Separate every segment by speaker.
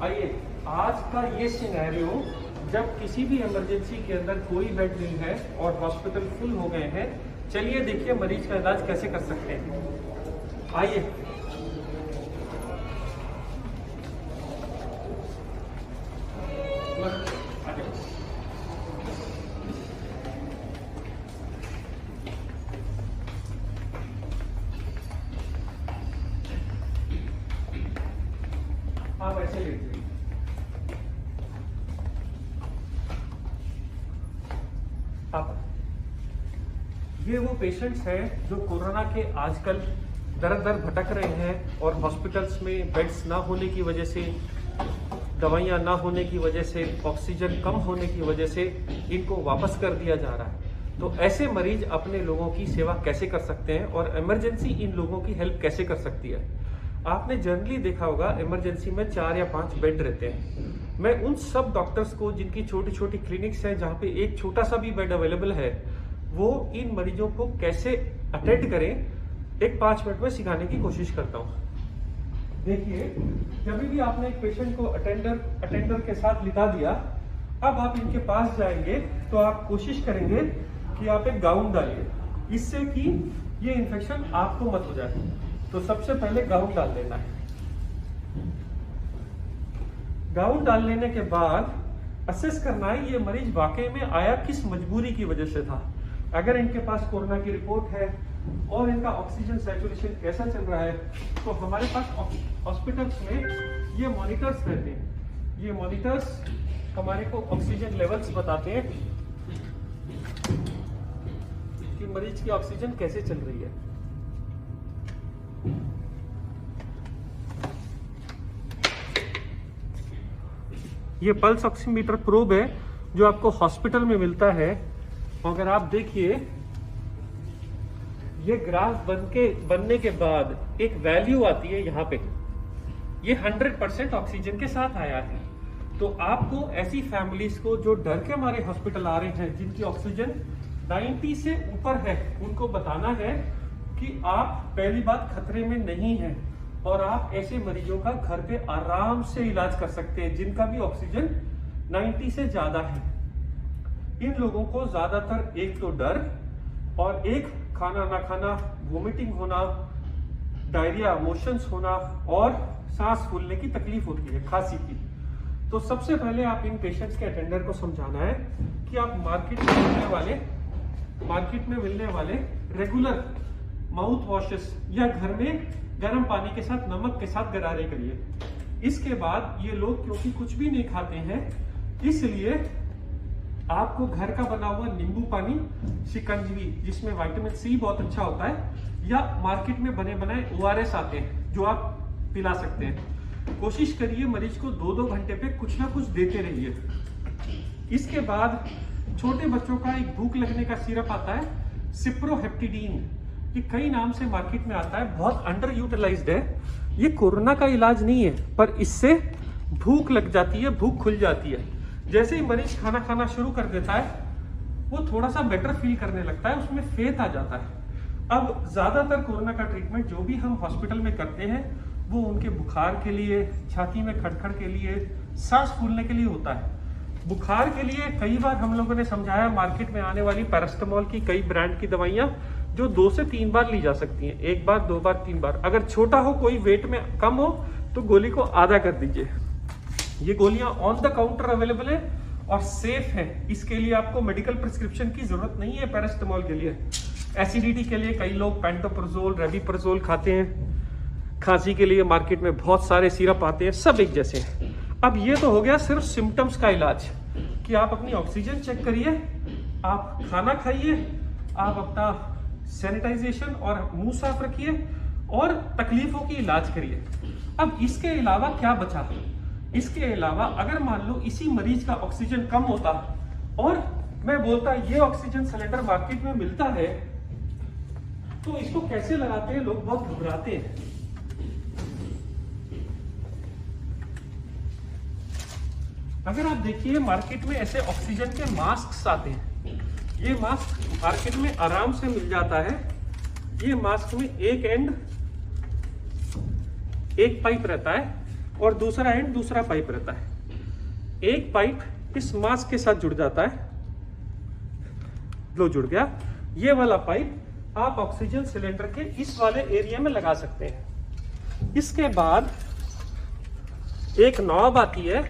Speaker 1: आइए, आज का ये सिनेरियो जब किसी भी इमरजेंसी के अंदर कोई बेड नहीं है और हॉस्पिटल फुल हो गए हैं, चलिए देखिए मरीज का इलाज कैसे कर सकते हैं। आइए, आप ऐसे लेट जाइए। आप ये वो पेशेंट्स हैं जो कोरोना के आजकल दर दर भटक रहे हैं और हॉस्पिटल्स में बेड्स ना होने की वजह से, दवाइयाँ ना होने की वजह से, ऑक्सीजन कम होने की वजह से इनको वापस कर दिया जा रहा है। तो ऐसे मरीज अपने लोगों की सेवा कैसे कर सकते हैं और इमरजेंसी इन लोगों की हेल्प कैसे कर सकती है। आपने जनरली देखा होगा इमरजेंसी में 4 या 5 बेड रहते हैं। मैं उन सब डॉक्टर्स को जिनकी छोटी छोटी क्लिनिक्स हैं जहाँ पे एक छोटा सा भी बेड अवेलेबल है, वो इन मरीजों को कैसे अटेंड करें एक 5 मिनट में सिखाने की कोशिश करता हूँ। देखिए, जब भी आपने एक पेशेंट को अटेंडर के साथ लिटा दिया, अब आप इनके पास जाएंगे तो आप कोशिश करेंगे कि आप एक गाउन डालिए, इससे कि ये इन्फेक्शन आपको मत हो जाए। तो सबसे पहले गाउन डाल लेना है। गाउन डाल लेने के बाद असेस करना है ये मरीज वाकई में आया किस मजबूरी की वजह से था। अगर इनके पास कोरोना की रिपोर्ट है और इनका ऑक्सीजन सैचुरेशन कैसा चल रहा है, तो हमारे पास हॉस्पिटल्स में ये मॉनिटर्स रहते हैं। ये मॉनिटर्स हमारे को ऑक्सीजन लेवल्स बताते हैं कि मरीज की ऑक्सीजन कैसे चल रही है। ये पल्स ऑक्सीमीटर प्रोब है जो आपको हॉस्पिटल में मिलता है। अगर आप देखिए, ये ग्राफ बनने के बाद एक वैल्यू आती है यहाँ पे, ये 100% ऑक्सीजन के साथ आया है। तो आपको ऐसी फैमिलीज को जो डर के मारे हॉस्पिटल आ रहे हैं, जिनकी ऑक्सीजन 90 से ऊपर है, उनको बताना है कि आप पहली बात खतरे में नहीं हैं और आप ऐसे मरीजों का घर पे आराम से इलाज कर सकते हैं जिनका भी ऑक्सीजन 90 से ज्यादा है। इन लोगों को ज्यादातर एक तो डर और एक खाना ना खाना, वोमिटिंग होना, डायरिया, मोशंस होना और सांस फूलने की तकलीफ होती है, खांसी की। तो सबसे पहले आप इन पेशेंट्स के अटेंडर को समझाना है कि आप मार्केट में मिलने वाले रेगुलर माउथ वॉशेस या घर में गर्म पानी के साथ नमक के साथ गरारे करिए। इसके बाद ये लोग क्योंकि कुछ भी नहीं खाते हैं, इसलिए आपको घर का बना हुआ नींबू पानी, शिकंजवी जिसमें विटामिन सी बहुत अच्छा होता है, या मार्केट में बने बनाए ORS आते हैं जो आप पिला सकते हैं। कोशिश करिए मरीज को 2-2 घंटे पे कुछ ना कुछ देते रहिए। इसके बाद छोटे बच्चों का एक भूख लगने का सिरप आता है, सिप्रोहेप्टिडीन। ये कई नाम से मार्केट में आता है, बहुत अंडर यूटिलाइज्ड है। ये कोरोना का इलाज नहीं है, पर इससे भूख लग जाती है, भूख खुल जाती है। जैसे ही मरीज खाना खाना शुरू कर देता है, वो थोड़ा सा बेटर फील करने लगता है, उसमें फेथ आ जाता है। अब ज्यादातर कोरोना का ट्रीटमेंट जो भी हम हॉस्पिटल में करते हैं, वो उनके बुखार के लिए, छाती में खड़खड़ के लिए, सांस फूलने के लिए होता है। बुखार के लिए कई बार हम लोगों ने समझाया, मार्केट में आने वाली पैरास्टामोल की कई ब्रांड की दवाइयां जो 2 से 3 बार ली जा सकती हैं, 1 बार, 2 बार, 3 बार। अगर छोटा हो, कोई वेट में कम हो, तो गोली को आधा कर दीजिए। ये गोलियां ऑन द काउंटर अवेलेबल है और सेफ है। इसके लिए आपको मेडिकल प्रिस्क्रिप्शन की जरूरत नहीं है। पैरास्टामोल के लिए, एसिडिटी के लिए कई लोग पेंटोप्रोजोल, रेबिप्रोजोल खाते हैं। खांसी के लिए मार्केट में बहुत सारे सिरप आते हैं, सब एक जैसे हैं। अब ये तो हो गया सिर्फ सिम्टम्स का इलाज कि आप अपनी ऑक्सीजन चेक करिए, आप खाना खाइए, आप अपना सैनिटाइजेशन और मुंह साफ रखिए और तकलीफों की इलाज करिए। अब इसके अलावा क्या बचा? इसके अलावा अगर मान लो इसी मरीज का ऑक्सीजन कम होता और मैं बोलता ये ऑक्सीजन सिलेंडर मार्केट में मिलता है, तो इसको कैसे लगाते हैं लोग, बहुत घबराते हैं। अगर आप देखिए मार्केट में ऐसे ऑक्सीजन के मास्क आते हैं। ये मास्क मार्केट में आराम से मिल जाता है। ये मास्क में एक एंड एक पाइप रहता है और दूसरा एंड दूसरा पाइप रहता है। एक पाइप इस मास्क के साथ जुड़ जाता है, लो जुड़ गया। ये वाला पाइप आप ऑक्सीजन सिलेंडर के इस वाले एरिया में लगा सकते हैं। इसके बाद एक नॉब आती है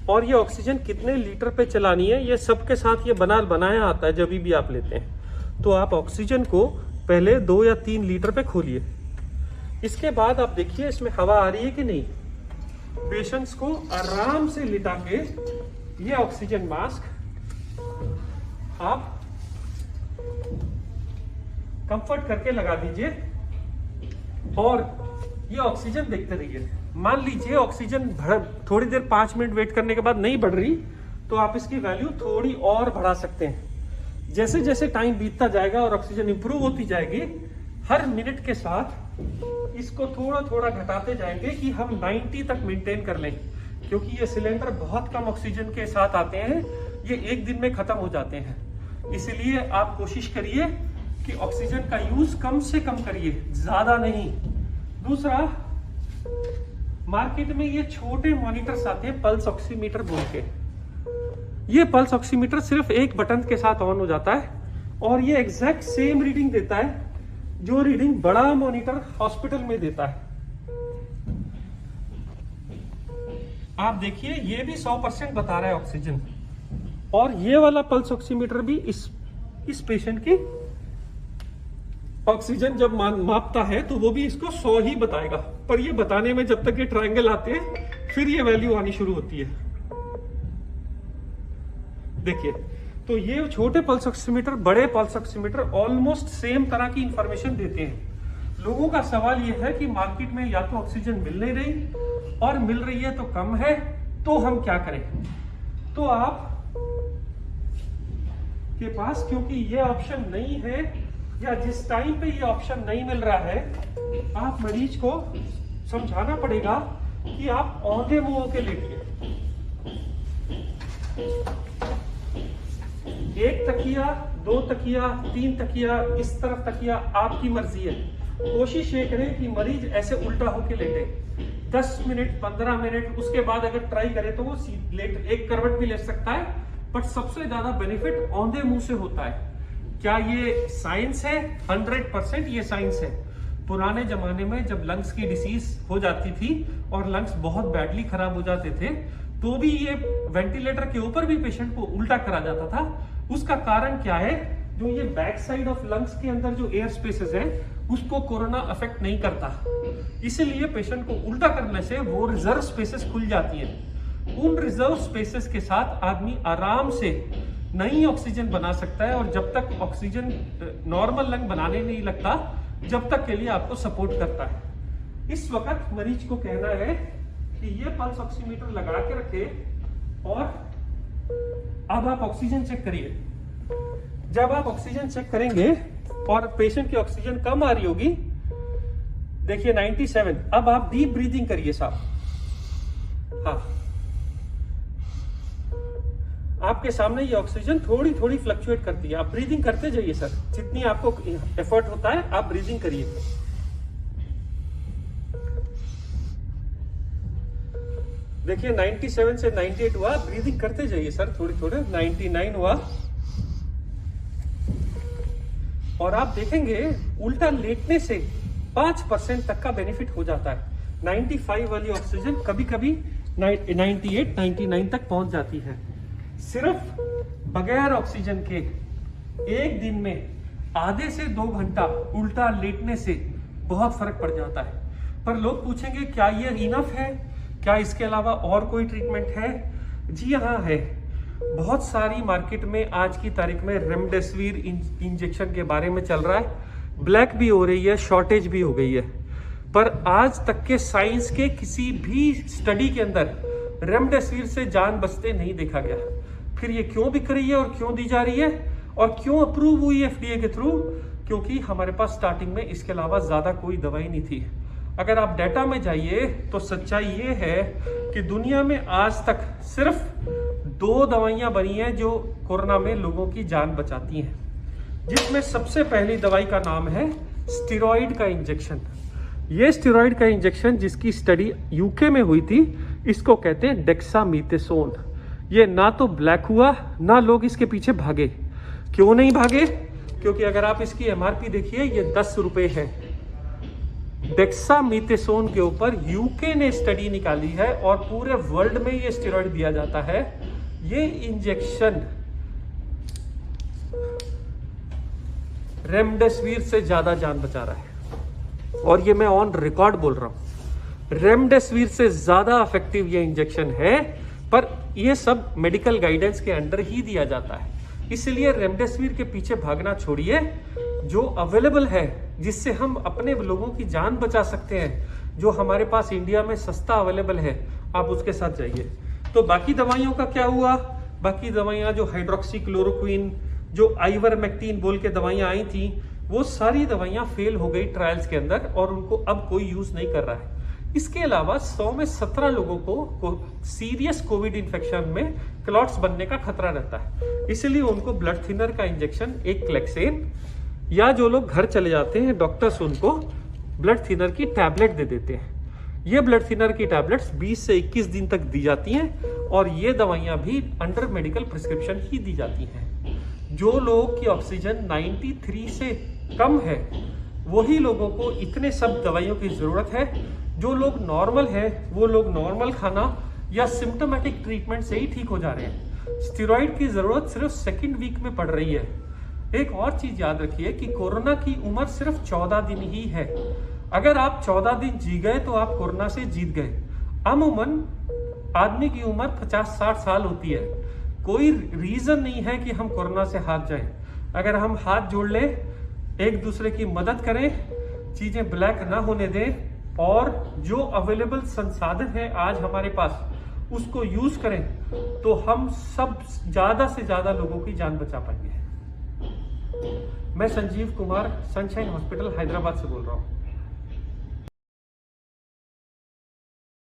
Speaker 1: और ये ऑक्सीजन कितने लीटर पे चलानी है ये सबके साथ ये बनाया आता है। जब भी आप लेते हैं तो आप ऑक्सीजन को पहले 2 या 3 लीटर पे खोलिए। इसके बाद आप देखिए इसमें हवा आ रही है कि नहीं। पेशेंट्स को आराम से लिटा के ये ऑक्सीजन मास्क आप कंफर्ट करके लगा दीजिए और ये ऑक्सीजन देखते रहिए। मान लीजिए ऑक्सीजन थोड़ी देर 5 मिनट वेट करने के बाद नहीं बढ़ रही तो आप इसकी वैल्यू थोड़ी और बढ़ा सकते हैं। जैसे जैसे टाइम बीतता जाएगा और ऑक्सीजन इंप्रूव होती जाएगी, हर मिनट के साथ इसको थोड़ा थोड़ा घटाते जाएंगे कि हम 90 तक मेंटेन कर लें, क्योंकि ये सिलेंडर बहुत कम ऑक्सीजन के साथ आते हैं, ये एक दिन में खत्म हो जाते हैं। इसलिए आप कोशिश करिए कि ऑक्सीजन का यूज कम से कम करिए, ज्यादा नहीं। दूसरा, मार्केट में ये छोटे मॉनिटर्स आते हैं पल्स ऑक्सीमीटर बोल के। ये पल्स ऑक्सीमीटर सिर्फ एक बटन के साथ ऑन हो जाता है और ये एग्जैक्ट सेम रीडिंग देता है जो रीडिंग बड़ा मॉनिटर हॉस्पिटल में देता है। आप देखिए ये भी 100% बता रहा है ऑक्सीजन, और ये वाला पल्स ऑक्सीमीटर भी इस पेशेंट की ऑक्सीजन जब मापता है तो वो भी इसको 100 ही बताएगा। पर ये बताने में जब तक ये ट्रायंगल आते हैं फिर ये वैल्यू आनी शुरू होती है। देखिए, तो ये छोटे पल्स ऑक्सीमीटर, बड़े पल्स ऑक्सीमीटर ऑलमोस्ट सेम तरह की इंफॉर्मेशन देते हैं। लोगों का सवाल ये है कि मार्केट में या तो ऑक्सीजन मिल नहीं रही और मिल रही है तो कम है, तो हम क्या करें। तो आप के पास क्योंकि ये ऑप्शन नहीं है या जिस टाइम पे ये ऑप्शन नहीं मिल रहा है, आप मरीज को समझाना पड़ेगा कि आप औंधे मुंह होके लेटिए। 1 तकिया, 2 तकिया, 3 तकिया, इस तरफ तकिया आपकी मर्जी है। कोशिश ये करें कि मरीज ऐसे उल्टा होके लेटे 10 मिनट 15 मिनट, उसके बाद अगर ट्राई करे तो वो लेट एक करवट भी ले सकता है। बट सबसे ज्यादा बेनिफिट औंधे मुंह से होता है। क्या ये साइंस है? 100% ये साइंस है। पुराने जमाने में जब लंग्स की डिसीज हो जाती थी और लंग्स बहुत बैडली खराब हो जाते थे तो भी ये वेंटिलेटर के ऊपर भी पेशेंट को उल्टा करा जाता था। उसका कारण क्या है? जो ये बैक साइड ऑफ लंग्स के अंदर जो एयर स्पेसेस है उसको कोरोना अफेक्ट नहीं करता, इसलिए पेशेंट को उल्टा करने से वो रिजर्व स्पेसेस खुल जाती है। उन रिजर्व स्पेसेस के साथ आदमी आराम से नई ऑक्सीजन बना सकता है और जब तक ऑक्सीजन नॉर्मल लंग बनाने नहीं लगता जब तक के लिए आपको सपोर्ट करता है। इस वक्त मरीज को कहना है कि ये पल्स ऑक्सीमीटर लगा के रखे और अब आप ऑक्सीजन चेक करिए। जब आप ऑक्सीजन चेक करेंगे और पेशेंट की ऑक्सीजन कम आ रही होगी, देखिए 97, अब आप डीप ब्रीदिंग करिए साहब। हाँ, आपके सामने ये ऑक्सीजन थोड़ी थोड़ी फ्लक्चुएट करती है, आप ब्रीदिंग करते जाइए सर, जितनी आपको एफर्ट होता है आप ब्रीदिंग करिए। देखिए 97 से 98 हुआ, ब्रीदिंग करते जाइए सर थोड़ी थोड़े। 99 हुआ और आप देखेंगे उल्टा लेटने से 5% तक का बेनिफिट हो जाता है। 95 वाली ऑक्सीजन कभी कभी 98, 99 तक पहुंच जाती है। सिर्फ बगैर ऑक्सीजन के एक दिन में आधे से 2 घंटा उल्टा लेटने से बहुत फर्क पड़ जाता है। पर लोग पूछेंगे क्या ये इनफ है, क्या इसके अलावा और कोई ट्रीटमेंट है? जी हाँ है। बहुत सारी मार्केट में आज की तारीख में रेमडेसिविर इंजेक्शन के बारे में चल रहा है, ब्लैक भी हो रही है, शॉर्टेज भी हो गई है। पर आज तक के साइंस के किसी भी स्टडी के अंदर रेमडेसिविर से जान बचते नहीं देखा गया। फिर ये क्यों बिक रही है और क्यों दी जा रही है और क्यों अप्रूव हुई है FDA के थ्रू? क्योंकि हमारे पास स्टार्टिंग में इसके अलावा ज्यादा कोई दवाई नहीं थी। अगर आप डाटा में जाइए तो सच्चाई ये है कि दुनिया में आज तक सिर्फ 2 दवाइयां बनी हैं जो कोरोना में लोगों की जान बचाती हैं, जिसमें सबसे पहली दवाई का नाम है स्टेरॉइड का इंजेक्शन। ये स्टेरॉइड का इंजेक्शन जिसकी स्टडी यूके में हुई थी, इसको कहते हैं डेक्सामीथासोन। ये ना तो ब्लैक हुआ, ना लोग इसके पीछे भागे। क्यों नहीं भागे? क्योंकि अगर आप इसकी एमआरपी देखिए, ये 10 रुपए है। डेक्सामीथासोन के ऊपर यूके ने स्टडी निकाली है और पूरे वर्ल्ड में ये स्टेरॉइड दिया जाता है। ये इंजेक्शन रेमडेसिविर से ज्यादा जान बचा रहा है, और ये मैं ऑन रिकॉर्ड बोल रहा हूं। रेमडेसिविर से ज्यादा इफेक्टिव ये इंजेक्शन है, पर ये सब मेडिकल गाइडेंस के अंडर ही दिया जाता है। इसलिए रेमडेसिविर के पीछे भागना छोड़िए। जो अवेलेबल है, जिससे हम अपने लोगों की जान बचा सकते हैं, जो हमारे पास इंडिया में सस्ता अवेलेबल है, आप उसके साथ जाइए। तो बाकी दवाइयों का क्या हुआ? बाकी दवाइयां जो हाइड्रोक्सी क्लोरोक्विन, जो आइवरमेक्टिन बोल के दवाइयां आई थी, वो सारी दवाइयां फेल हो गई ट्रायल्स के अंदर और उनको अब कोई यूज नहीं कर रहा है। इसके अलावा 100 में 17 लोगों को सीरियस कोविड इन्फेक्शन में क्लॉट्स बनने का खतरा रहता है। इसलिए उनको ब्लड थिनर का इंजेक्शन, एक क्लेक्सेन, या जो लोग घर चले जाते हैं, डॉक्टर्स उनको ब्लड थिनर की टैबलेट दे देते हैं। ये ब्लड थिनर की टैबलेट्स 20 से 21 दिन तक दी जाती हैं और ये दवाइयां भी अंडर मेडिकल प्रिस्क्रिप्शन ही दी जाती हैं। जो लोग की ऑक्सीजन 93 से कम है, वही लोगों को इतने सब दवाइयों की जरूरत है। जो लोग नॉर्मल है, वो लोग नॉर्मल खाना या सिम्टोमेटिक ट्रीटमेंट से ही ठीक हो जा रहे हैं। स्टेरॉइड की जरूरत सिर्फ सेकेंड वीक में पड़ रही है। एक और चीज याद रखिए कि कोरोना की उम्र सिर्फ 14 दिन ही है। अगर आप 14 दिन जी गए तो आप कोरोना से जीत गए। अमूमन आदमी की उम्र 50-60 साल होती है। कोई रीजन नहीं है कि हम कोरोना से हाथ जाएं। अगर हम हाथ जोड़ लें, एक दूसरे की मदद करें, चीजें ब्लैक ना होने दें, और जो अवेलेबल संसाधन है आज हमारे पास, उसको यूज करें, तो हम सब ज्यादा से ज्यादा लोगों की जान बचा पाएंगे। मैं संजीव कुमार, सनशाइन हॉस्पिटल हैदराबाद से बोल रहा हूँ।